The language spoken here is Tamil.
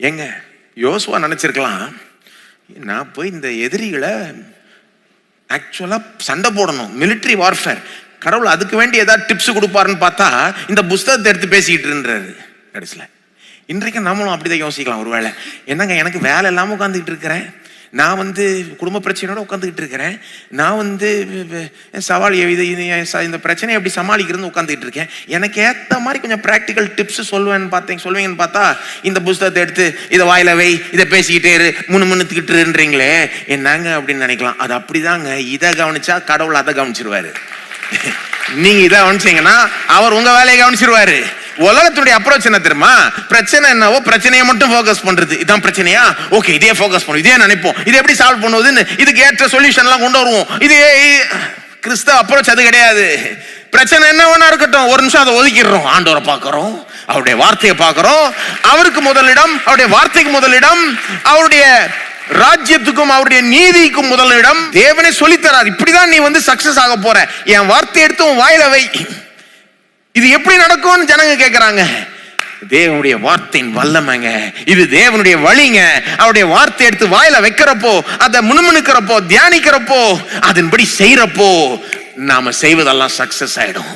எங்க யோசுவா நினைச்சிருக்கலாம், நான் போய் இந்த எதிரிகளை ஆக்சுவலா சண்டை போடணும், மிலிட்டரி வார்ஃபேர், கடவுள் அதுக்கு வேண்டி ஏதாவது டிப்ஸ் கொடுப்பாருன்னு பார்த்தா இந்த புஸ்தகத்தை எடுத்து பேசிக்கிட்டு இருந்தாரு கடைசியில். இன்றைக்கு நம்மளும் அப்படிதான் யோசிக்கலாம். ஒருவேளை என்னங்க எனக்கு வேலை இல்லாமல் உட்காந்துக்கிட்டு இருக்கிறேன், நான் குடும்ப பிரச்சனையோட உட்காந்துக்கிட்டு இருக்கிறேன், நான் சவால் இந்த பிரச்சனையை எப்படி சமாளிக்கிறதுன்னு உட்காந்துக்கிட்டு இருக்கேன், எனக்கு ஏற்ற மாதிரி கொஞ்சம் ப்ராக்டிக்கல் டிப்ஸ் சொல்லுவீங்கன்னு பார்த்தா இந்த புஸ்தகத்தை எடுத்து இதை வாயில வை, இதை பேசிக்கிட்டே முன்னுக்கிட்டுன்றீங்களே என்னங்க அப்படின்னு நினைக்கலாம். அது அப்படிதாங்க. இதை கவனிச்சா கடவுள் அதை கவனிச்சிருவாரு. நீங்க இதை கவனிச்சீங்கன்னா அவர் உங்க வேலையை கவனிச்சிருவாரு. உலகத்துடைய அப்ரோச் என்ன தெரியுமா? பிரச்சனை என்னவோ பிரச்சனையை மட்டும் ஃபோக்கஸ் பண்றது. இதான் பிரச்சனையா, ஓகே இதே ஃபோக்கஸ் பண்ணுவோம், இதே நினைப்போம், இதை எப்படி சால்வ் பண்ணுவதுன்னு இதுக்கு ஏற்ற சொல்யூஷன் எல்லாம் கொண்டு வருவோம். இது கிறிஸ்தவ அப்ரோச் அது கிடையாது. பிரச்சனை என்ன வேணா இருக்கட்டும், ஒரு நிமிஷம் அதை ஒதுக்கிடுறோம், ஆண்டவரை பார்க்கிறோம், அவருடைய வார்த்தையை பார்க்கிறோம், அவருக்கு முதலிடம், அவருடைய வார்த்தைக்கு முதலிடம், அவருடைய ராஜ்யத்துக்கும் அவருடைய நீதிக்கும் முதலிடம். தேவனே சொல்லித்தரார், இப்படிதான் நீ சக்சஸ் ஆக போற, என் வார்த்தை எடுத்து உன் வாயில வை. இது எப்படி நடக்கும்னு ஜனங்க கேட்கிறாங்க. தேவனுடைய வார்த்தையின் வல்லமைங்க, இது தேவனுடைய வழிங்க. அவருடைய வார்த்தை எடுத்து வாயில வைக்கிறப்போ, அதை முணுமுணுக்கிறப்போ, தியானிக்கிறப்போ, அதன்படி செய்யறப்போ நாம செய்வதெல்லாம் சக்சஸ் ஆயிடும்.